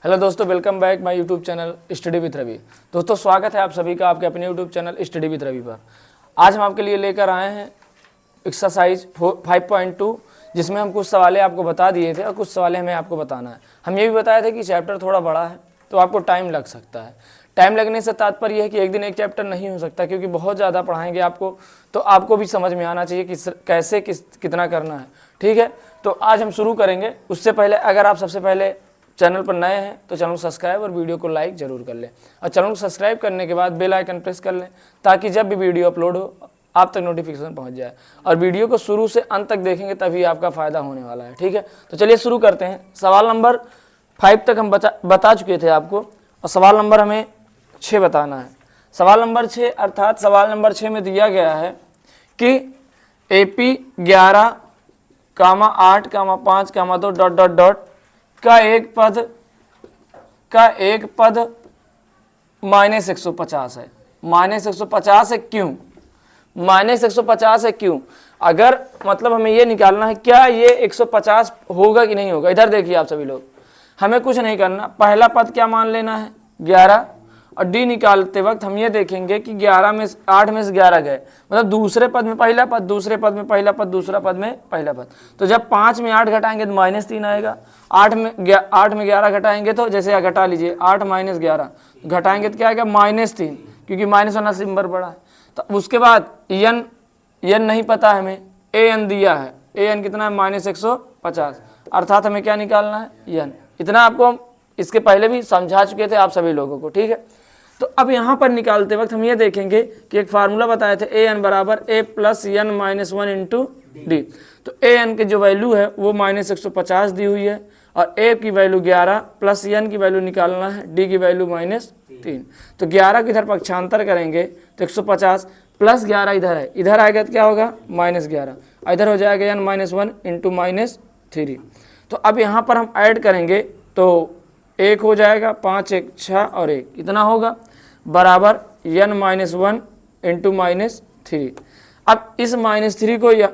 Hello दोस्तों, welcome back my YouTube channel study with Ravi. दोस्तों स्वागत है आप सभी का आपके अपने YouTube channel study with Ravi पर। आज हम आपके लिए लेकर आए हैं एक्सरसाइज 5.2, जिसमें हम कुछ सवालें आपको बता दिए थे और कुछ सवालें हमें आपको बताना है। हम ये भी बताए थे कि चैप्टर थोड़ा बड़ा है तो आपको टाइम लग सकता है। टाइम लगने से तात्पर्य है कि एक दिन एक चैप्टर नहीं हो सकता, क्योंकि बहुत ज़्यादा पढ़ाएंगे आपको तो आपको भी समझ में आना चाहिए कि कैसे कितना करना है। ठीक है, तो आज हम शुरू करेंगे। उससे पहले अगर आप सबसे पहले चैनल पर नए हैं तो चैनल को सब्सक्राइब और वीडियो को लाइक जरूर कर लें, और चैनल को सब्सक्राइब करने के बाद बेल आइकन प्रेस कर लें ताकि जब भी वीडियो अपलोड हो आप तक नोटिफिकेशन पहुंच जाए। और वीडियो को शुरू से अंत तक देखेंगे तभी आपका फ़ायदा होने वाला है। ठीक है, तो चलिए शुरू करते हैं। सवाल नंबर 5 तक हम बता चुके थे आपको, और सवाल नंबर हमें 6 बताना है। सवाल नंबर 6 अर्थात सवाल नंबर 6 में दिया गया है कि AP 11, 8, 5, 2 डॉट डॉट डॉट का एक पद -150 है। -150 है क्यों? -150 है क्यों? अगर मतलब हमें ये निकालना है क्या ये 150 होगा कि नहीं होगा। इधर देखिए आप सभी लोग, हमें कुछ नहीं करना। पहला पद क्या मान लेना है 11, और डी निकालते वक्त हम ये देखेंगे कि 8 में से 11 गए, मतलब दूसरे पद में पहला पद, दूसरे पद में पहला पद, दूसरा पद में पहला पद। तो जब 5 में 8 घटाएंगे तो -3 आएगा। 8 में 11 घटाएंगे तो जैसे घटा लीजिए 8 - 11 घटाएंगे तो क्या आएगा -3, क्योंकि माइनस वाला सिंबल बड़ा है। तो उसके बाद एन नहीं पता है हमें, एन दिया है, एन कितना है -150, अर्थात हमें क्या निकालना है एन। इतना आपको हम इसके पहले भी समझा चुके थे आप सभी लोगों को। ठीक है, तो अब यहाँ पर निकालते वक्त हम ये देखेंगे कि एक फार्मूला बताए थे an बराबर a + n - 1 × d। तो an की जो वैल्यू है वो -150 दी हुई है, और a की वैल्यू 11 प्लस n की वैल्यू निकालना है, d की वैल्यू -3। तो 11 की इधर पक्षांतर करेंगे तो 150 प्लस 11 इधर है, इधर आएगा तो क्या होगा -11, इधर हो जाएगा n - 1 × -3। तो अब यहाँ पर हम ऐड करेंगे तो 1 हो जाएगा, 5 1 6 और 1 कितना होगा बराबर n - 1 × -3। अब इस -3 को यहाँ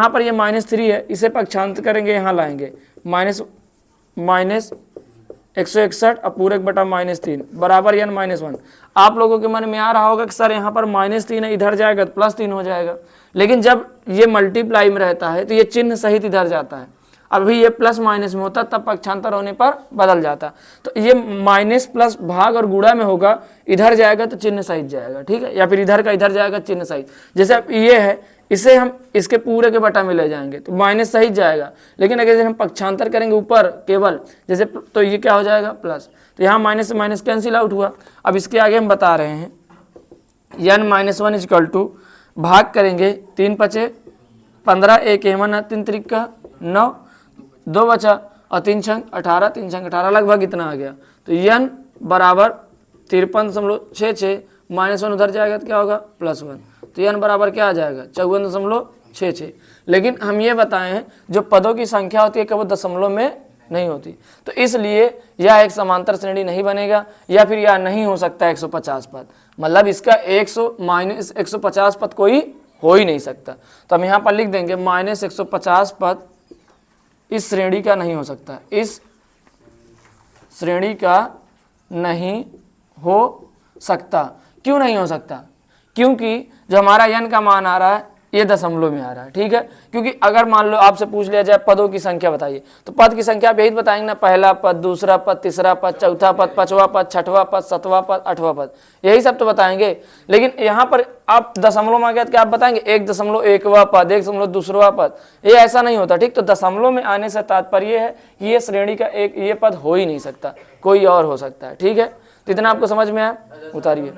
पर ये -3 है, इसे पक्षांतर करेंगे, यहाँ लाएंगे -161 और पूरे 1/-3 बराबर n - 1। आप लोगों के मन में आ रहा होगा कि सर यहाँ पर -3 है, इधर जाएगा तो +3 हो जाएगा, लेकिन जब ये मल्टीप्लाई में रहता है तो ये चिन्ह सहित इधर जाता है। अभी ये प्लस माइनस में होता तब पक्षांतर होने पर बदल जाता। तो ये माइनस प्लस भाग और गुणा में होगा, इधर जाएगा तो चिन्ह सहित जाएगा। ठीक है, या फिर इधर का इधर जाएगा चिन्ह सहित। जैसे अब ये है, इसे हम इसके पूरे के बटा में ले जाएंगे तो माइनस सहित जाएगा, लेकिन अगर हम पक्षांतर करेंगे ऊपर केवल जैसे, तो ये क्या हो जाएगा प्लस। तो यहाँ माइनस से माइनस कैंसिल आउट हुआ। अब इसके आगे हम बता रहे हैं n - 1 = भाग करेंगे 3 × 5 = 15, 1 = 3 × 3 = 9, 2 बचा और 3 × 18, 3 × 18 लगभग इतना आ गया। तो n बराबर 53.66 -1 उधर जाएगा तो क्या होगा +1। तो n बराबर क्या आ जाएगा 54.66। लेकिन हम ये बताए हैं जो पदों की संख्या होती है कि वो दशमलव में नहीं होती, तो इसलिए यह एक समांतर श्रेणी नहीं बनेगा, या फिर यह नहीं हो सकता 150 पद, मतलब इसका 150 पद कोई हो ही नहीं सकता। तो हम यहाँ पर लिख देंगे -150 पद इस श्रेणी का नहीं हो सकता, इस श्रेणी का नहीं हो सकता। क्यों नहीं हो सकता? क्योंकि जो हमारा n का मान आ रहा है ये दशमलव में आ रहा है। ठीक है, क्योंकि अगर मान लो आपसे पूछ लिया जाए पदों की संख्या बताइए, तो पद की संख्या आप यही बताएंगे ना, पहला पद, दूसरा पद, तीसरा पद, चौथा पद, पांचवा पद, छठवां पद, सातवां पद, आठवां पद, यही सब तो बताएंगे। लेकिन यहाँ पर आप दशमलव में आ गया तो क्या आप बताएंगे 1.1वां पद, 1.2वां पद, ये ऐसा नहीं होता। ठीक, तो दशमलव में आने से तात्पर्य है कि ये श्रेणी का एक ये पद हो ही नहीं सकता, कोई और हो सकता है। ठीक है, तो इतना आपको समझ में आया, उतारिए।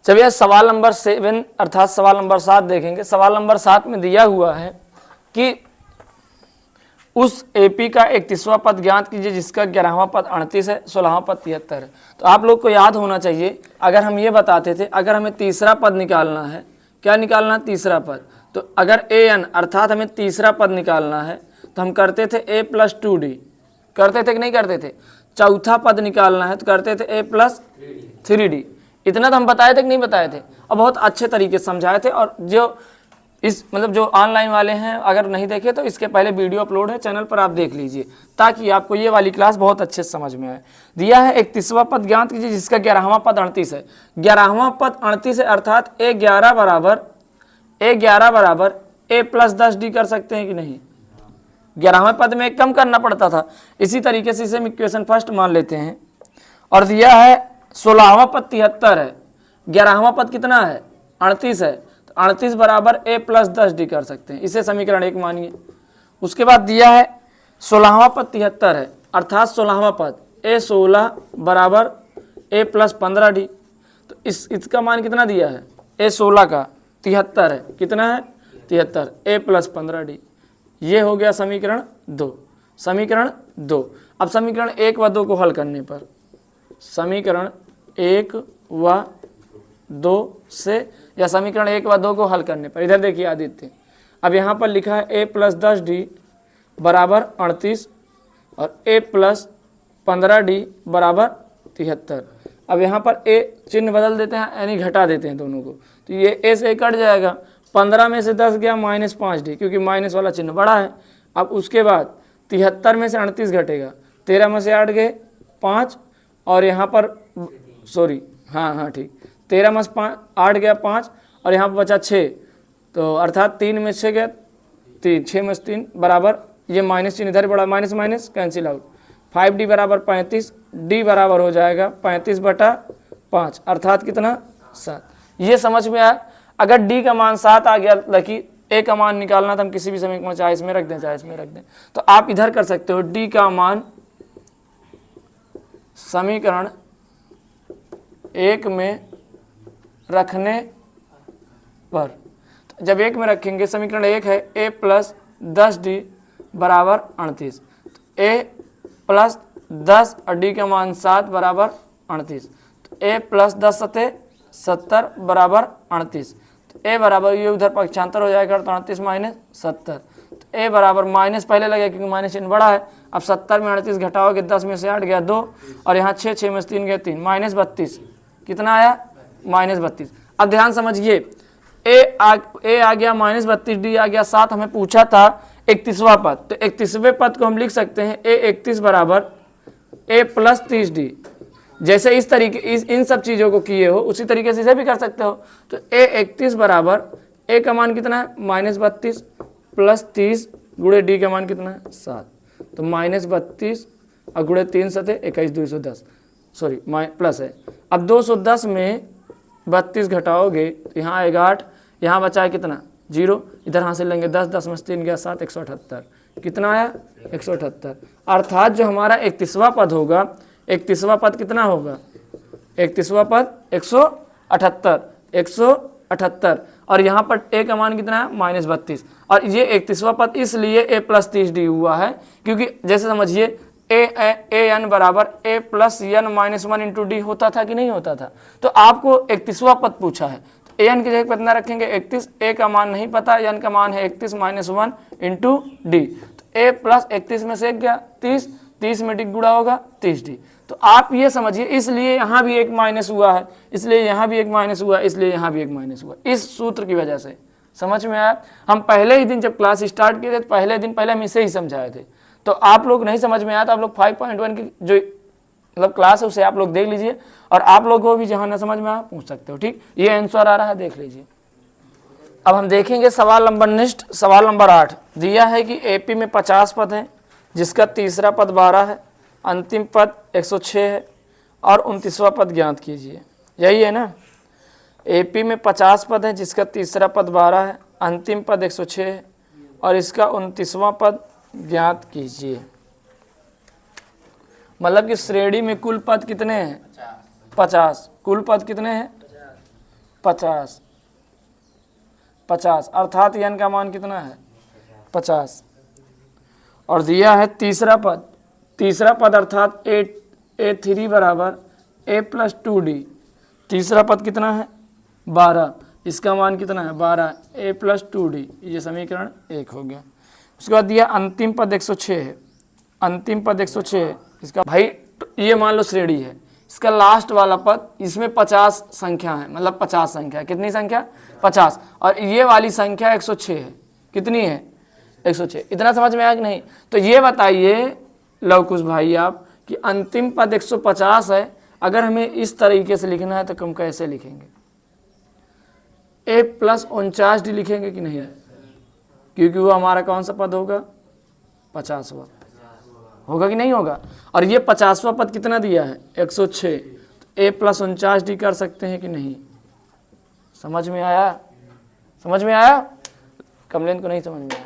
चलिए सवाल नंबर 7 अर्थात सवाल नंबर 7 देखेंगे। सवाल नंबर 7 में दिया हुआ है कि उस AP का 31वां पद ज्ञात कीजिए जिसका 11वां पद 38 है, 16वां पद 73 है। तो आप लोग को याद होना चाहिए, अगर हम ये बताते थे अगर हमें तीसरा पद निकालना है, क्या निकालना तीसरा पद, तो अगर an अर्थात हमें तीसरा पद निकालना है तो हम करते थे a + 2d, करते थे कि नहीं करते थे। चौथा पद निकालना है तो करते थे a + 3d। इतना तो हम बताए थे कि नहीं बताए थे, और बहुत अच्छे तरीके से समझाए थे। और जो इस मतलब जो ऑनलाइन वाले हैं अगर नहीं देखे तो इसके पहले वीडियो अपलोड है चैनल पर, आप देख लीजिए ताकि आपको ये वाली क्लास बहुत अच्छे से समझ में आए। दिया है 31वां पद ज्ञात कीजिए जिसका 11वां पद 38 है। 11वां पद 38 है अर्थात a11 बराबर a प्लस 10d कर सकते हैं कि नहीं। 11वें पद में कम करना पड़ता था, इसी तरीके से इसे हम इक्वेशन फर्स्ट मान लेते हैं। और दिया है 16वां पद 73 है, 11वां पद कितना है 38 है, तो 38 बराबर a प्लस 10d कर सकते हैं, इसे समीकरण 1 मानिए। उसके बाद दिया है 16वां पद 73 है अर्थात 16वां पद a16 बराबर a प्लस 15d, तो इसका मान कितना दिया है a16 का 73 है, कितना है 73 a प्लस 15d। ये हो गया समीकरण 2। समीकरण 2। अब समीकरण 1 व 2 को हल करने पर, समीकरण 1 व 2 से या समीकरण 1 व 2 को हल करने पर, इधर देखिए आदित्य, अब यहाँ पर लिखा है a प्लस 10d बराबर 38 और a प्लस 15d बराबर 73। अब यहाँ पर a चिन्ह बदल देते हैं यानी घटा देते हैं दोनों को, तो ये a से कट जाएगा, 15 में से 10 गया -5d क्योंकि माइनस वाला चिन्ह बड़ा है। अब उसके बाद 73 में से 38 घटेगा, 13 में से 8 गए 5 और यहाँ पर सॉरी हाँ ठीक, 13 में से 8 गया 5 और यहाँ पर बचा 6, तो अर्थात 3 में 6 गया 3, 6 में से 3 बराबर, ये माइनस चिन्ह इधर बड़ा, minus minus cancel out, 5d बराबर 35, d बराबर हो जाएगा 35/5 अर्थात कितना 7। ये समझ में आया। अगर d का मान 7 आ गया लकी, a का मान निकालना था, हम किसी भी समीकरण चाहे इसमें रख दें चाहे इसमें रख दें, तो आप इधर कर सकते हो d का मान समीकरण 1 में रखने पर, तो जब 1 में रखेंगे समीकरण 1 है a प्लस 10d बराबर 38, तो a प्लस 10 और d का मान 7 बराबर 38, तो a प्लस 10 सते 70 बराबर 38, तो a बराबर ये उधर पक्षांतर हो जाएगा, तो 38 माइनस 70, तो a बराबर माइनस पहले लगेगा क्योंकि माइनस चिन्ह बड़ा है। अब 70 में 38 घटाओगे, 10 में से 8 गया 2 और यहाँ 6, 6 में से 3 गया 3, -32 कितना आया -32। अब ध्यान समझिए, a आ गया -32, d आ गया 7, हमें पूछा था 31वां पद, तो 31वें पद को हम लिख सकते हैं a 31 बराबर a प्लस 30d। जैसे इस तरीके इन सब चीज़ों को किए हो उसी तरीके से इसे भी कर सकते हो, तो a 31 बराबर a का मान कितना है -32 प्लस 30 गुणे d का मान कितना है 7, तो -32 और गुणे 3 सते 21, 210 सॉरी प्लस है। अब 210 में 32 घटाओगे तो यहाँ आएगा 8, यहाँ बचा है कितना 0, इधर हासिल लेंगे 10, 10 में से 3 गया 7, 178 कितना आया 178। अर्थात जो हमारा 31वां पद होगा, 31वां पद कितना होगा 31वां पद 178 और यहाँ पर a का मान कितना है -32, और ये 31वां पद इसलिए a प्लस 30d हुआ है क्योंकि जैसे समझिए an बराबर a plus n minus 1 into D होता था कि नहीं होता था, तो आपको 31वां पद पूछा है, तो an की जगह पर कितना रखेंगे 31, a का मान नहीं पता, n का मान है 31 माइनस 1 इंटू डी, तो a प्लस 31 में से 1 गया 30, 30 में टिक गुणा होगा 30d। तो आप ये समझिए इसलिए यहाँ भी एक माइनस हुआ है, इसलिए यहाँ भी एक माइनस हुआ, इसलिए यहाँ भी एक माइनस हुआ, इस सूत्र की वजह से। समझ में आया। हम पहले ही दिन जब क्लास स्टार्ट किए थे तो पहले दिन पहले हम इसे ही समझाए थे, तो आप लोग नहीं समझ में आया तो आप लोग 5.1 की जो मतलब क्लास है उसे आप लोग देख लीजिए, और आप लोग को भी जहाँ ना समझ में आया पूछ सकते हो। ठीक, ये आंसर आ रहा है, देख लीजिए। अब हम देखेंगे सवाल नंबर नेक्स्ट, सवाल नंबर 8 दिया है कि एपी में 50 पद हैं जिसका तीसरा पद 12 है, अंतिम पद 106 है और 29वां पद ज्ञात कीजिए। यही है ना, एपी में 50 पद है जिसका तीसरा पद 12 है, अंतिम पद 106 है और इसका 29वां पद ज्ञात कीजिए। मतलब कि श्रेणी में कुल पद कितने हैं 50, कुल पद कितने हैं 50, अर्थात n का मान कितना है 50। और दिया है तीसरा पद अर्थात a3 बराबर a प्लस 2d, तीसरा पद कितना है 12, इसका मान कितना है 12 a प्लस 2d, ये समीकरण 1 हो गया। उसके बाद दिया अंतिम पद 106 है, अंतिम पद 106 है, इसका भाई ये मान लो श्रेणी है, इसका लास्ट वाला पद, इसमें 50 संख्या है, मतलब 50 संख्या है। कितनी संख्या? 50। और ये वाली संख्या 106 है। कितनी है? 106। इतना समझ में आया कि नहीं? तो ये बताइए लवकुश भाई आप कि अंतिम पद 150 है, अगर हमें इस तरीके से लिखना है तो हम कैसे लिखेंगे? a + 49d लिखेंगे कि नहीं? क्योंकि वो हमारा कौन सा पद होगा? 50वां होगा कि नहीं होगा? और ये 50वां पद कितना दिया है? 106। तो a + 49d कर सकते हैं कि नहीं? समझ में आया? समझ में आया? कमलेन को नहीं समझ में आया?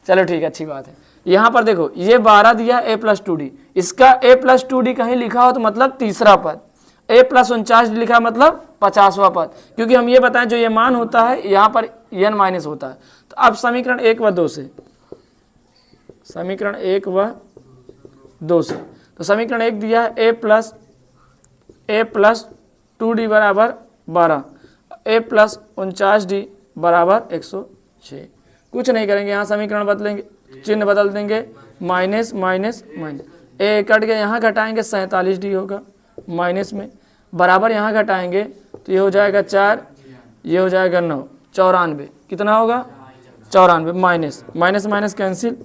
चलो ठीक है, अच्छी बात है। यहाँ पर देखो ये 12 दिया a + 2d, इसका a + 2d कहीं लिखा हो तो मतलब तीसरा पद, a + 49d लिखा मतलब 50वां पद, क्योंकि हम ये बताएं जो ये मान होता है यहाँ पर n माइनस होता है। तो अब समीकरण 1 व 2 से, समीकरण 1 व 2 से, तो समीकरण 1 दिया है a + 2d बराबर 12, a + 49d बराबर 106। कुछ नहीं करेंगे, यहाँ समीकरण बदलेंगे, चिन्ह बदल देंगे, माइनस माइनस माइनस, ए कट के यहाँ घटाएंगे 47d होगा माइनस में, बराबर यहाँ घटाएंगे तो ये हो जाएगा 4, ये हो जाएगा 9, 94। कितना होगा? 94। माइनस माइनस माइनस कैंसिल,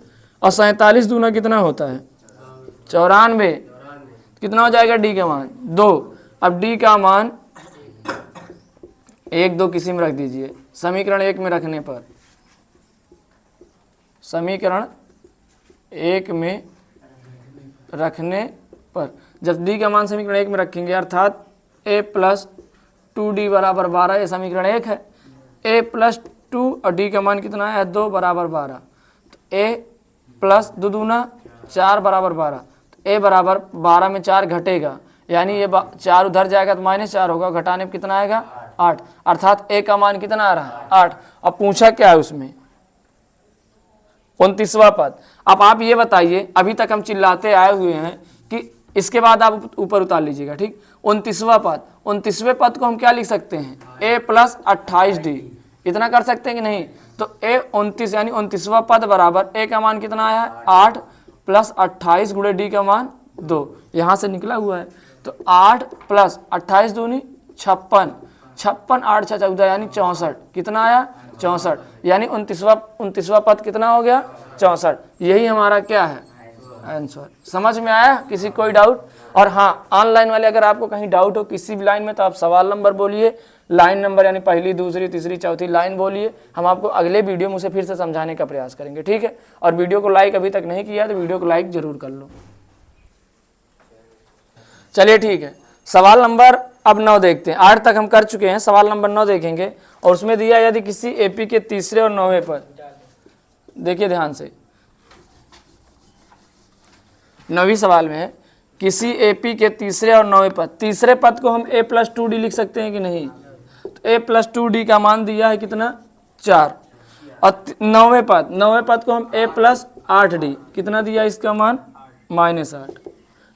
और 47 दूना कितना होता है? 94। कितना हो जाएगा डी का मान? 2। अब डी का मान 1 2 किसी में रख दीजिए, समीकरण 1 में रखने पर, समीकरण 1 में रखने पर जब डी का मान समीकरण 1 में रखेंगे अर्थात a + 2d बराबर 12, ये समीकरण 1 है। a + 2 और d का मान कितना है? 2 बराबर 12। तो a + 2 दूना 4 बराबर 12, तो a बराबर 12 में 4 घटेगा, यानी ये 4 उधर जाएगा तो -4 होगा, घटाने पर कितना आएगा? 8। अर्थात a का मान कितना आ रहा है? 8। अब पूछा क्या है उसमें? 29वां पद। अब आप ये बताइए, अभी तक हम चिल्लाते आए हुए हैं कि इसके बाद आप ऊपर उतार लीजिएगा, ठीक। 29वां पद, 29वें पद को हम क्या लिख सकते हैं? a + 28d, इतना कर सकते हैं कि नहीं? तो a 29 यानी 29वां पद बराबर a का मान कितना आया है? 8 + 28 गुणे d का मान 2, यहाँ से निकला हुआ है। तो 8 + 28 दूनी 56, 56 8 6 14 यानी 64। कितना आया? 64। यानी 29वां पद कितना हो गया? 64। यही हमारा क्या है? आंसर। समझ में आया? किसी कोई डाउट? और हाँ, ऑनलाइन वाले अगर आपको कहीं डाउट हो किसी भी लाइन में तो आप सवाल नंबर बोलिए, लाइन नंबर यानी पहली दूसरी तीसरी चौथी लाइन बोलिए, हम आपको अगले वीडियो में उसे फिर से समझाने का प्रयास करेंगे, ठीक है। और वीडियो को लाइक अभी तक नहीं किया तो वीडियो को लाइक जरूर कर लो। चलिए ठीक है, सवाल नंबर अब 9 देखते हैं। 8 तक हम कर चुके हैं, सवाल नंबर 9 देखेंगे। और उसमें दिया यदि किसी एपी के तीसरे और 9वें पद, देखिए ध्यान से, 9वीं सवाल में है किसी एपी के तीसरे और 9वें पद, तीसरे पद को हम a + 2d लिख सकते हैं कि नहीं? तो a + 2d का मान दिया है कितना? 4। और 9वें पद को हम a + 8d, कितना दिया इसका मान? -8।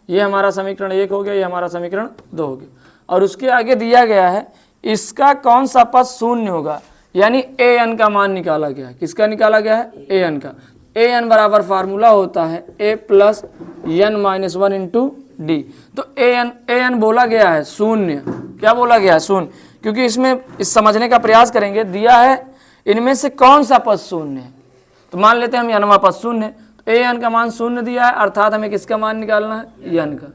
ये हमारा समीकरण 1 हो गया, ये हमारा समीकरण 2 हो गया। और उसके आगे दिया गया है इसका कौन सा पद शून्य होगा, यानी an का मान निकाला गया है। किसका निकाला गया है? an का। an बराबर फार्मूला होता है a + n - 1 × d। तो an बोला गया है शून्य। क्या बोला गया है? शून्य। क्योंकि इसमें इस समझने का प्रयास करेंगे, दिया है इनमें से कौन सा पद शून्य है। तो मान लेते हैं हम n वां पद शून्य है, तो an का मान शून्य दिया है, अर्थात हमें किसका मान निकालना है? n का।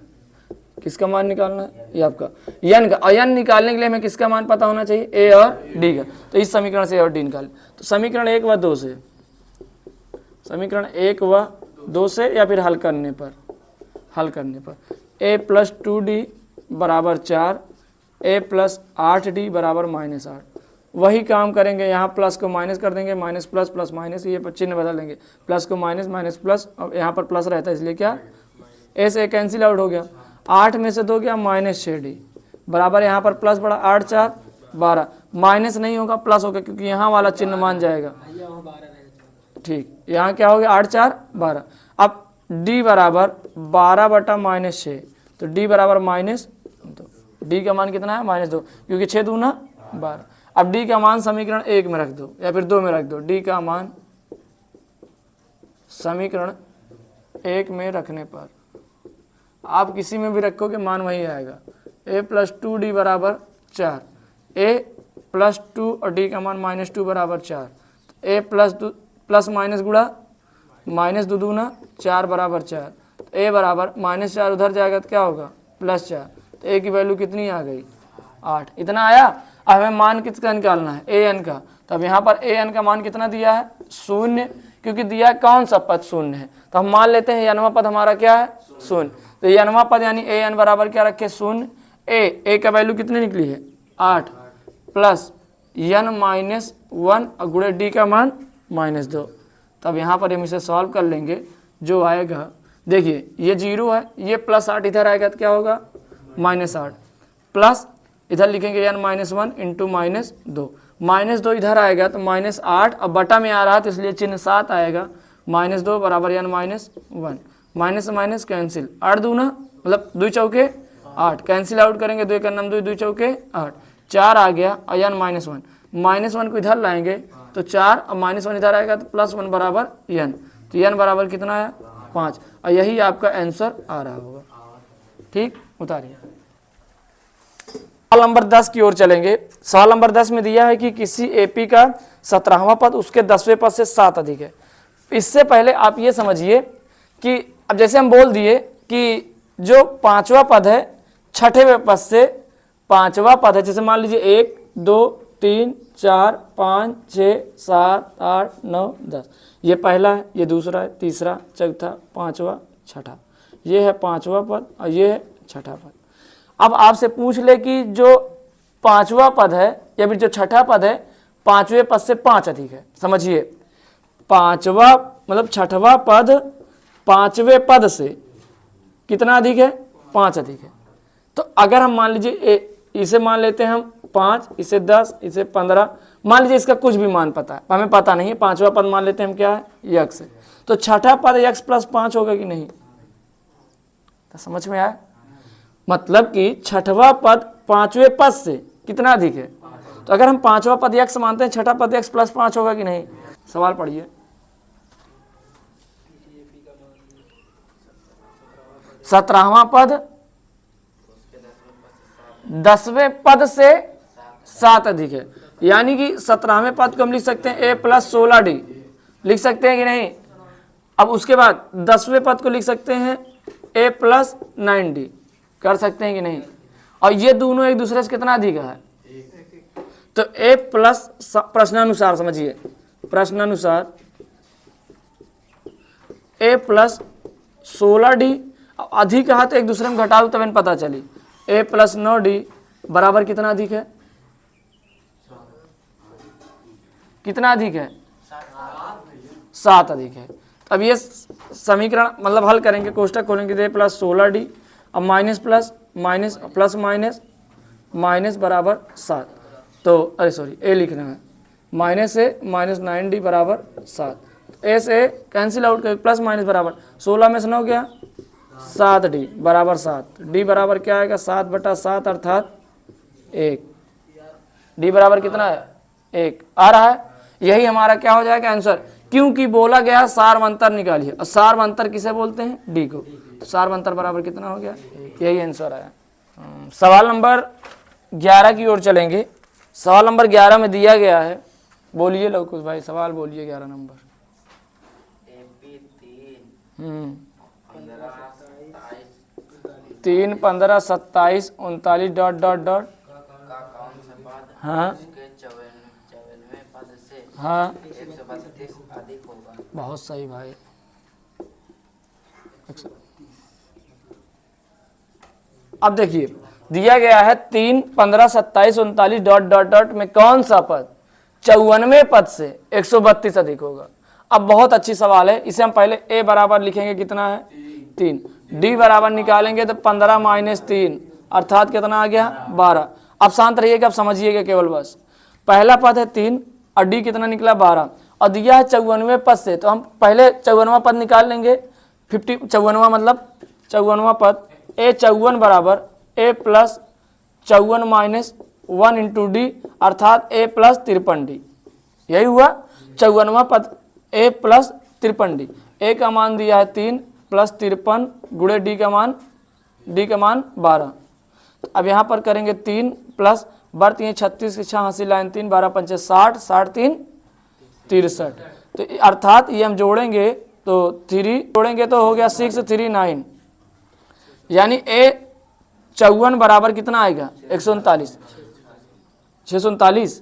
किसका मान निकालना है? ये आपका n का। और n निकालने के लिए हमें किसका मान पता होना चाहिए? a और d का। तो इस समीकरण से a और d निकालें। तो समीकरण 1 व 2 से, समीकरण 1 व 2 से या फिर हल करने पर a + 2d बराबर 4, a + 8d बराबर -8। वही काम करेंगे, यहाँ प्लस को माइनस कर देंगे, माइनस प्लस प्लस माइनस, ये चिन्ह बदल देंगे, प्लस को माइनस माइनस प्लस, अब यहाँ पर प्लस रहता है इसलिए क्या a से कैंसिल आउट हो गया। 8 में से 2 गया -6d बराबर, यहाँ पर प्लस बढ़ा 8 4 12, माइनस नहीं होगा प्लस होगा क्योंकि यहाँ वाला चिन्ह मान जाएगा, ठीक। यहाँ क्या हो गया? 8 4 12। अब d बराबर 12/-6, तो d बराबर -2। d का मान कितना है? -2, क्योंकि 6 दूना 12। अब d का मान समीकरण 1 में रख दो या फिर 2 में रख दो। d का मान समीकरण 1 में रखने पर आप किसी में भी रखोगे मान वही आएगा। a + 2d बराबर 4, a + 2 और d का मान -2 बराबर 4, a प्लस माइनस गुणा माइनस 2 दूना 4 बराबर 4, तो a बराबर -4 उधर जाएगा तो क्या होगा +4, तो a की वैल्यू कितनी आ गई 8। इतना आया। अब हमें मान किसका निकालना है an का, तो अब यहाँ पर an का मान कितना दिया है 0, क्योंकि दिया कौन सा पद 0 है, तो हम मान लेते हैं n वां पद हमारा क्या है 0, तो n वां पद यानी an बराबर क्या रखे 0, a का वैल्यू कितनी निकली है 8 प्लस n - 1 और गुणे d का मान -2। तब यहाँ पर हम इसे सॉल्व कर लेंगे, जो आएगा देखिए ये 0 है, ये +8 इधर आएगा तो क्या होगा -8, प्लस इधर लिखेंगे n - 1 × -2 इधर आएगा तो -8, अब बटा में आ रहा तो इसलिए चिन्ह 7 आएगा, -2 बराबर n - 1, माइनस से माइनस कैंसिल, 8 दूना मतलब 2 चौके 8, कैंसिल आउट करेंगे 2 का नाम 2 चौके 8, 4 आ गया और n - 1 को इधर लाएंगे तो 4 और -1 इधर आएगा तो +1 बराबर n, तो n बराबर कितना आया 5, और यही आपका आंसर आ रहा होगा। ठीक, उतारिए। सवाल नंबर 10 की ओर चलेंगे। सवाल नंबर 10 में दिया है कि किसी एपी का 17वां पद उसके 10वें पद से 7 अधिक है। इससे पहले आप ये समझिए कि अब जैसे हम बोल दिए कि जो 5वां पद है 6वें पद से 5वां पद है, जैसे मान लीजिए 1 2 3 4 5 6 7 8 9 10, ये पहला है, ये दूसरा है, तीसरा चौथा पांचवा छठा, ये है 5वां पद और ये है 6ठा पद। अब आपसे पूछ ले कि जो 5वां पद है या फिर जो 6ठा पद है 5वें पद से 5 अधिक है। समझिए 5वां मतलब 6वां पद 5वें पद से कितना अधिक है 5 अधिक है। तो अगर हम मान लीजिए इसे मान लेते हैं हम 5, इसे 10, इसे 15, मान लीजिए इसका कुछ भी मान पता है, हमें पता नहीं है, 5वां पद मान लेते हैं हम क्या है x है, तो 6ठा पद x + 5 होगा कि नहीं, तो समझ में आया। मतलब कि 6वां पद 5वें पद से कितना अधिक है, तो अगर हम 5वां पद x मानते हैं 6ठा पद x + 5 होगा कि नहीं। सवाल पढ़िए। 17वां पद 10वें पद से 7 अधिक है, यानी कि 17वें पद को हम लिख सकते हैं a + 16d, लिख सकते हैं कि नहीं। अब उसके बाद 10वें पद को लिख सकते हैं a + 9d, कर सकते हैं कि नहीं। और ये दोनों एक दूसरे से कितना अधिक है, तो a प्लस प्रश्नानुसार, समझिए प्रश्नानुसार a + 16d अधिक है, तो एक दूसरे में घटाओ तब इन्हें पता चली, a + 9d बराबर कितना अधिक है, कितना अधिक है 7 अधिक है। अब ये समीकरण मतलब हल करेंगे, कोष्टक खोलेंगे a + 16d, अब minus plus minus plus minus minus बराबर 7, तो अरे सॉरी a लिखना है, माइनस a -9d बराबर 7, a से कैंसिल आउट कर प्लस माइनस बराबर 16 में से 9 गया 7d बराबर 7, d बराबर क्या आएगा 7/7 अर्थात 1, d बराबर कितना है 1 आ रहा है। यही हमारा क्या हो जाएगा आंसर, क्योंकि बोला गया सार्वंतर निकालिए, और सार्वंतर किसे बोलते हैं d को, तो सार्वंतर बराबर कितना हो गया, यही आंसर आया। सवाल नंबर 11 की ओर चलेंगे। सवाल नंबर 11 में दिया गया है, बोलिए लवकुश भाई सवाल बोलिए 11 नंबर। 3 15 27 39 ... हाँ हाँ बहुत सही भाई। अब देखिए दिया गया है 3 15 27 39 ... में कौन सा पद 54वें पद से 132 अधिक होगा। अब बहुत अच्छी सवाल है, इसे हम पहले a बराबर लिखेंगे कितना है 3, d बराबर निकालेंगे तो 15 - 3 अर्थात कितना आ गया 12। अब शांत रहिएगा, अब समझिएगा केवल बस, पहला पद है 3 और d कितना निकला 12, और दिया है 54वें पद से, तो हम पहले 54वां पद निकाल लेंगे, 54वां मतलब 54वां पद a 54 बराबर a + 54 - 1 × d अर्थात a + 53d, यही हुआ 54वां पद a + 53d। a का मान दिया है 3 + 53 गुणे d का मान डी का मान 12। अब यहाँ पर करेंगे 3 प्लस बढ़ 3 36 की 6 हासिल लाइन 3 12 पंचे 60 60 3 63। तो अर्थात ये हम जोड़ेंगे तो 3 जोड़ेंगे तो हो गया 639, यानी ए 54 बराबर कितना आएगा 139 639।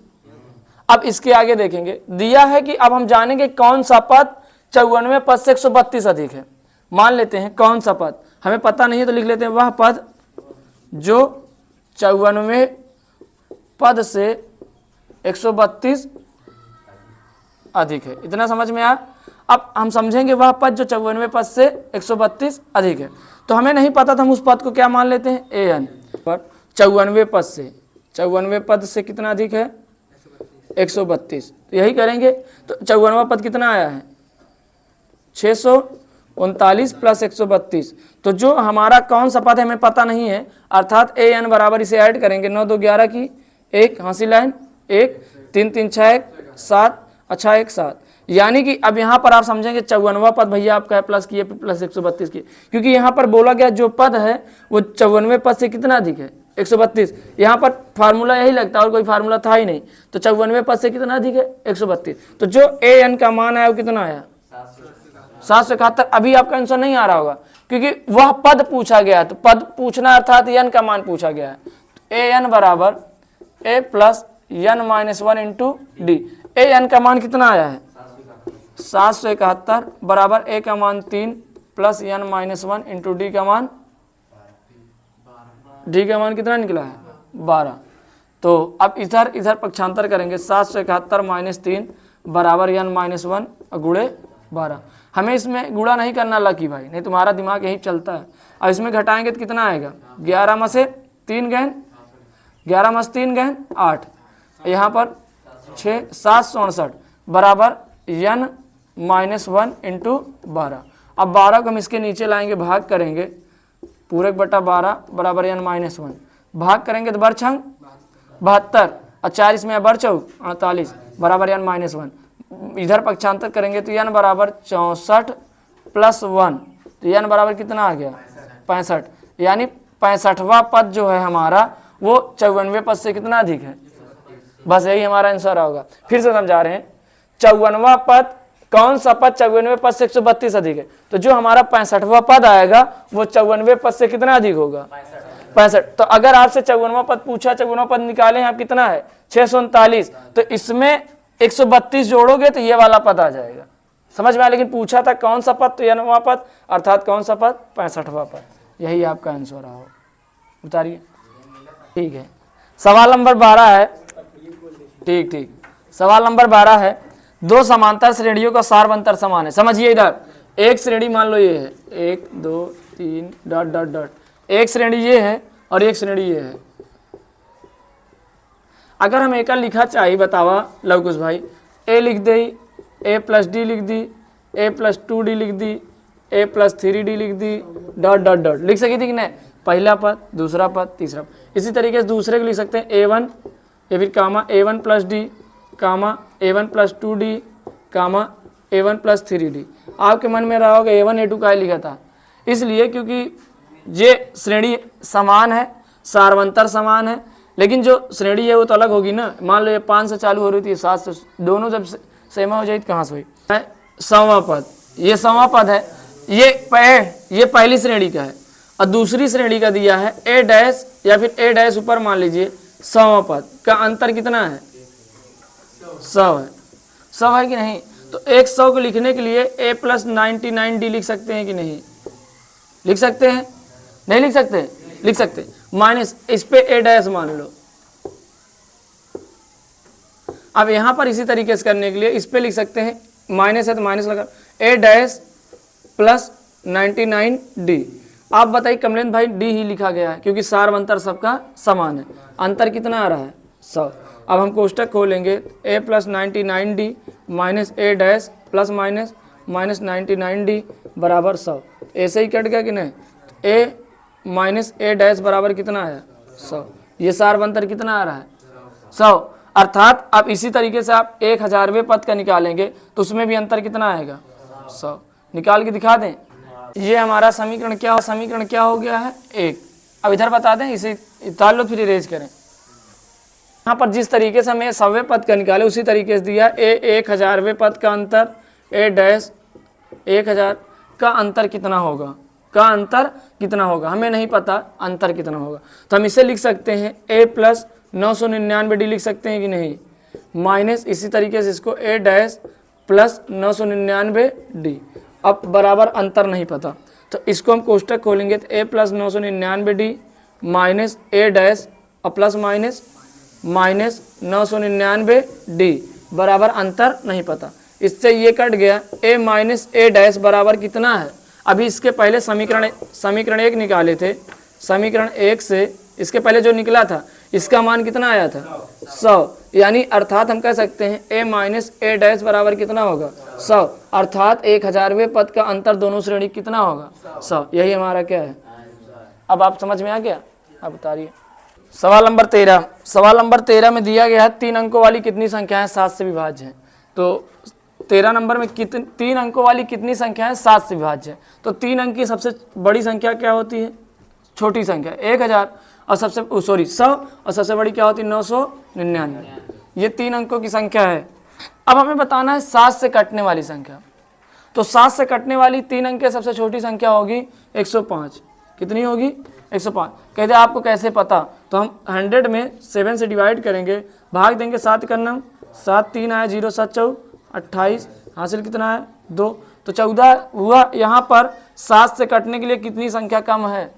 अब इसके आगे देखेंगे, दिया है कि अब हम जानेंगे कौन सा पद 54वें पद से 132 अधिक है। मान लेते हैं कौन सा पद हमें पता नहीं है तो लिख लेते हैं वह पद जो 54वें पद से 132 अधिक है। इतना समझ में आया। अब हम समझेंगे वह पद जो 54वें पद से 132 अधिक है। तो हमें नहीं पता था, हम उस पद को क्या मान लेते हैं ए एन। पर 54वें पद से 54वें पद से कितना अधिक है 132, तो यही करेंगे। तो 54वां पद कितना आया है 639 प्लस 132। तो जो हमारा कौन सा पद है हमें पता नहीं है, अर्थात ए एन बराबर इसे ऐड करेंगे 9 2 11 की 1 हासिल लाइन 1 3 3 6 1 7 अच्छा 1 7। यानी कि अब यहाँ पर आप समझेंगे 54वां पद भैया आपका है प्लस किए प्लस 132 की, क्योंकि यहाँ पर बोला गया जो पद है वो 54वें पद से कितना अधिक है 132। यहाँ पर फार्मूला यही लगता है और कोई फार्मूला था ही नहीं। तो 54वें पद से कितना अधिक है 132। तो जो ए एन का मान आया वो कितना आया 771। अभी आपका आंसर नहीं आ रहा होगा क्योंकि वह पद पूछा गया, तो पद पूछना अर्थात एन का मान पूछा गया है। ए एन बराबर A plus N minus 1 into D. A N का मान कितना आया है 771 बराबर ए का मान 3 plus N minus 1 into D का मान कितना निकला है 12। तो अब इधर इधर पक्षांतर करेंगे 771 माइनस 3 बराबर एन माइनस 1 गुणे 12। हमें इसमें गुणा नहीं करना लकी भाई, नहीं तुम्हारा दिमाग यही चलता है। अब इसमें घटाएंगे तो कितना आएगा 11 में से 3 गहन 11 में से 3 गहन 8, यहाँ पर 6 769 बराबर एन माइनस 1 इंटू 12। अब 12 को हम इसके नीचे लाएंगे, भाग करेंगे पूरक बटा 12 बराबर एन माइनस 1। भाग करेंगे तो बर छंग 72 और 4 इसमें बर चौक 48 बराबर एन माइनस 1। इधर पक्षांतर करेंगे तो एन बराबर 64 प्लस 1, तो एन बराबर कितना आ गया 65। यानी 65वां पद जो है हमारा वो 54वें पद से कितना अधिक है। बस यही हमारा आंसर होगा। फिर से समझा रहे हैं 54वां पद कौन सा पद 54वें पद से 132 अधिक है। तो जो हमारा 65वां पद आएगा वो 54वें पद से कितना अधिक होगा 65। तो अगर आपसे 54वां पद पूछा, 54वां पद निकाले आप कितना है 639, तो इसमें 132 जोड़ोगे तो ये वाला पद आ जाएगा। समझ में आया। लेकिन पूछा था कौन सा पद, तो ये नवा पद अर्थात कौन सा पद 65वां पद। यही आपका आंसर रहा हो। उतारिए। ठीक है, सवाल नंबर 12 है। ठीक सवाल नंबर 12 है, दो समांतर श्रेणियों का सार्वंतर समान है। समझिए इधर एक श्रेणी मान लो ये है 1 2 3 डॉट डॉट डॉट, एक श्रेणी ये है और एक श्रेणी ये है। अगर हम एक लिखा चाहिए बतावा लवकुश भाई, ए लिख दे, ए प्लस डी लिख दी, ए प्लस 2d लिख दी, ए प्लस 3d लिख दी, डॉट डॉट डॉट लिख सकी थी कि नहीं, पहला पद दूसरा पद तीसरा पद। इसी तरीके से दूसरे को लिख सकते हैं a1 या फिर कामा a1 प्लस डी कामा a1 प्लस 2d कामा a1 प्लस 3d। आपके मन में रहा होगा a1 a2 का लिखा था, इसलिए क्योंकि ये श्रेणी समान है, सार्वंतर समान है, लेकिन जो श्रेणी है वो तो अलग होगी ना। मान लो ये 5 से चालू हो रही थी 7 से, दोनों जब सेमा हो जाए तो कहाँ से हुई। 100वां पद, ये 100वां पद है, ये पहली श्रेणी का है और दूसरी श्रेणी का दिया है ए डैश या फिर ए डैश ऊपर मान लीजिए 100वां पद का अंतर कितना है 100 है। 100 है कि नहीं। तो एक 100 को लिखने के लिए a प्लस 99d लिख सकते हैं कि नहीं, लिख सकते हैं, नहीं लिख सकते, लिख सकते। माइनस इस पे ए डैश मान लो। अब यहां पर इसी तरीके से करने के लिए इस पे लिख सकते हैं, माइनस है तो माइनस लगा, ए डैश प्लस 99d। आप बताइए कमलेंद्र भाई डी ही लिखा गया है क्योंकि सार्वंतर सबका समान है। अंतर कितना आ रहा है 100। अब हम कोष्टक खोलेंगे, A plus 99d minus A dash plus minus minus 99d बराबर 100। ऐसे ही कट गया कि नहीं। ए माइनस ए डैश बराबर कितना आया 100। ये सार्वंतर कितना आ रहा है 100। अर्थात अब इसी तरीके से आप 1000वें पद का निकालेंगे तो उसमें भी अंतर कितना आएगा 100। निकाल के दिखा दें, ये हमारा समीकरण क्या हो गया है 1। अब इधर बता दें, इसे ताल लो फिर इरेज करें। यहाँ पर जिस तरीके से हमें 100वें पद का निकाले उसी तरीके से दिया ए 1000वें पद का अंतर ए डैश 1000 का अंतर कितना होगा, हमें नहीं पता अंतर कितना होगा, तो हम इसे लिख सकते हैं ए प्लस 999 डी लिख सकते हैं कि नहीं, माइनस इसी तरीके से इसको ए डैश प्लस 999 डी। अब बराबर अंतर नहीं पता तो इसको हम कोष्टक खोलेंगे तो ए plus 999 D minus A dash और प्लस माइनस 999 डी बराबर अंतर नहीं पता। इससे ये कट गया, ए माइनस ए डैश बराबर कितना है। अभी इसके पहले समीकरण 1 निकाले थे, समीकरण 1 से इसके पहले जो निकला था इसका मान कितना आया था 100, यानी अर्थात हम कह सकते हैं ए माइनस ए डैश बराबर कितना होगा 100, अर्थात 1000वें पद का अंतर दोनों श्रेणी कितना होगा 100। यही हमारा क्या है। अब आप समझ में आ गया। अब उतारिए सवाल नंबर 13 में दिया गया है 3 अंकों वाली कितनी संख्याएं 7 से विभाज्य हैं। तो 13 नंबर में 3 अंकों वाली कितनी संख्याएं 7 से विभाज्य है। तो 3 अंक की सबसे बड़ी संख्या क्या होती है, छोटी संख्या 1000 और 100 और सबसे बड़ी क्या होती है 999। ये 3 अंकों की संख्या है। अब हमें बताना है 7 से कटने वाली संख्या। तो 7 से कटने वाली 3 अंक की सबसे छोटी संख्या होगी 105। कितनी होगी 105। कहते हैं आपको कैसे पता, तो हम 100 में 7 से डिवाइड करेंगे, भाग देंगे 7 करना, 7 3 आया 0 7 4 28, हासिल कितना है 2, तो 14 हुआ। यहाँ पर 7 से कटने के लिए कितनी संख्या कम है,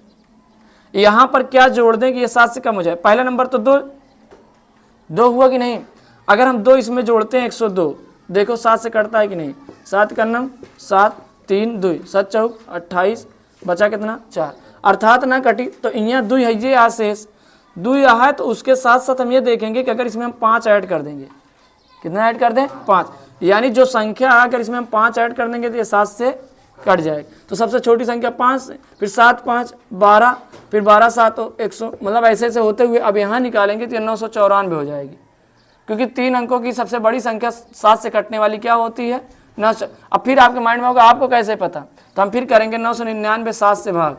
यहाँ पर क्या जोड़ दें कि ये 7 से कम हो जाए। पहला नंबर तो 2 हुआ कि नहीं, अगर हम 2 इसमें जोड़ते हैं 102, देखो 7 से कटता है कि नहीं। 7 करना 7 3 2 7 4 28, बचा कितना 4, अर्थात ना कटी। तो यहाँ 2 है, ये शेष 2 यहाँ है, तो उसके साथ साथ हम ये देखेंगे कि अगर इसमें हम 5 ऐड कर देंगे, कितना ऐड कर दें 5, यानी जो संख्या अगर इसमें हम 5 ऐड कर देंगे तो ये 7 से कट जाएगी। तो सबसे छोटी संख्या 5, फिर 7 5 12, फिर 12 7 100, मतलब ऐसे ऐसे होते हुए अब यहाँ निकालेंगे तो 994 हो जाएगी, क्योंकि 3 अंकों की सबसे बड़ी संख्या 7 से कटने वाली क्या होती है 900। अब फिर आपके माइंड में होगा आपको कैसे पता, तो हम फिर करेंगे 999 7 से भाग,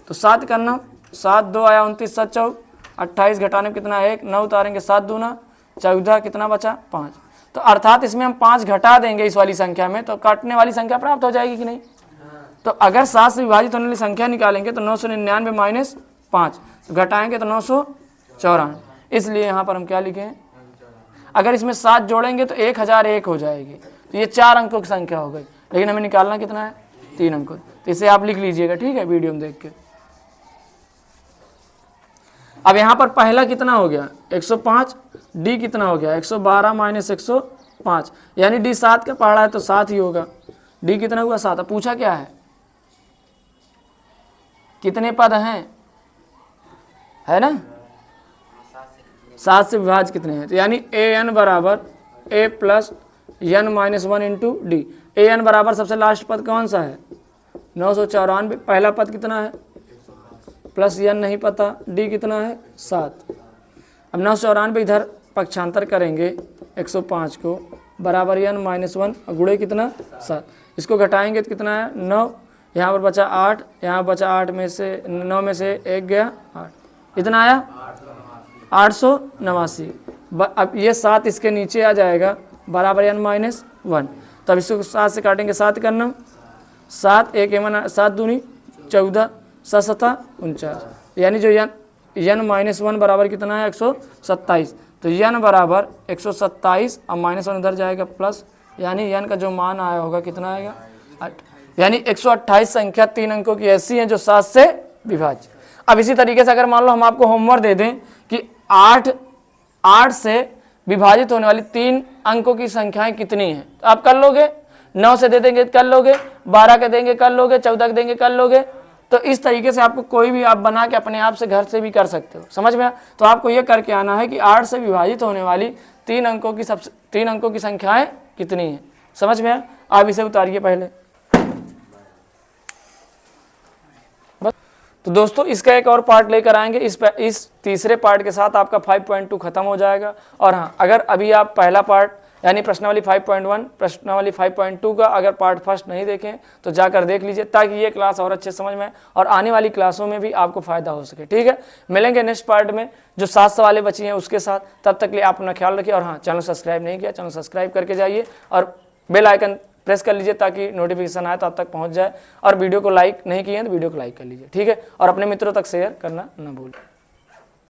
तो 7 करना 7 2 आया 29 7 4 28, घटाने में कितना 1, 9 उतारेंगे 7 दूना 14, कितना बचा 5। तो अर्थात इसमें हम 5 घटा देंगे इस वाली संख्या में, तो काटने वाली संख्या प्राप्त हो जाएगी कि नहीं। तो अगर 7 से विभाजित होने वाली संख्या निकालेंगे तो 999 माइनस 5, तो घटाएंगे तो 994। इसलिए यहाँ पर हम क्या लिखें, अगर इसमें 7 जोड़ेंगे तो 1001 हो जाएगी। तो ये 4 अंकों की संख्या हो गई, लेकिन हमें निकालना कितना है 3 अंकों। तो इसे आप लिख लीजिएगा, ठीक है, वीडियो में देख के। अब यहाँ पर पहला कितना हो गया 105, डी कितना हो गया 112 माइनस 105, यानी डी 7 का पहाड़ा है तो 7 ही होगा। डी कितना हुआ 7। पूछा क्या है कितने पद हैं, है ना, 7 से विभाज्य कितने हैं, तो यानी ए एन बराबर A plus N minus 1 into D. A N बराबर सबसे लास्ट पद कौन सा है 994, पहला पद कितना है प्लस एन नहीं पता, डी कितना है 7। अब 994 इधर पक्षांतर करेंगे 105 को, बराबर एन माइनस 1 और गुणे कितना 7, इसको घटाएंगे तो कितना है 9, यहाँ पर बचा 8, यहाँ बचा 8 में से 9 में से 1 गया 8, इतना आया 889। अब ये 7 इसके नीचे आ जाएगा, बराबर एन माइनस 1। तब इसको 7 से काटेंगे, 7 करना 7 1 एमन 7 दूनी 14 7 7 49, यानी जो एन माइनस 1 बराबर कितना है 127। तो एन बराबर 127 और माइनस 1 उधर जाएगा प्लस, यानी एन का जो मान आया होगा कितना आएगा 8, यानी 128 संख्या 3 अंकों की ऐसी हैं जो 7 से विभाज्य। अब इसी तरीके से अगर मान लो हम आपको होमवर्क दे दें कि 8 से विभाजित होने वाली 3 अंकों की संख्याएं कितनी हैं, तो आप कर लोगे। 9 से दे देंगे कर लोगे, 12 के देंगे कर लोगे, 14 के देंगे कर लोगे। तो इस तरीके से आपको कोई भी आप बना के अपने आप से घर से भी कर सकते हो, समझ में। तो आपको ये करके आना है कि 8 से विभाजित होने वाली 3 अंकों की संख्याएं कितनी हैं, समझ में। आप इसे उतारिए पहले। बस तो दोस्तों इसका एक और पार्ट लेकर आएंगे, इस तीसरे पार्ट के साथ आपका 5.2 खत्म हो जाएगा। और हाँ, अगर अभी आप पहला पार्ट यानी प्रश्नावली 5.1 प्रश्नावली 5.2 का अगर पार्ट फर्स्ट नहीं देखें तो जाकर देख लीजिए, ताकि ये क्लास और अच्छे समझ में आए और आने वाली क्लासों में भी आपको फायदा हो सके। ठीक है, मिलेंगे नेक्स्ट पार्ट में जो 7 सवालें बची हैं उसके साथ। तब तक के लिए आप अपना ख्याल रखिए और हाँ, चैनल सब्सक्राइब नहीं किया, चैनल सब्सक्राइब करके जाइए और बेल आइकन प्रेस कर लीजिए ताकि नोटिफिकेशन आए तो आप तक पहुंच जाए। और वीडियो को लाइक नहीं किए हैं तो वीडियो को लाइक कर लीजिए। ठीक है, और अपने मित्रों तक शेयर करना ना भूलें।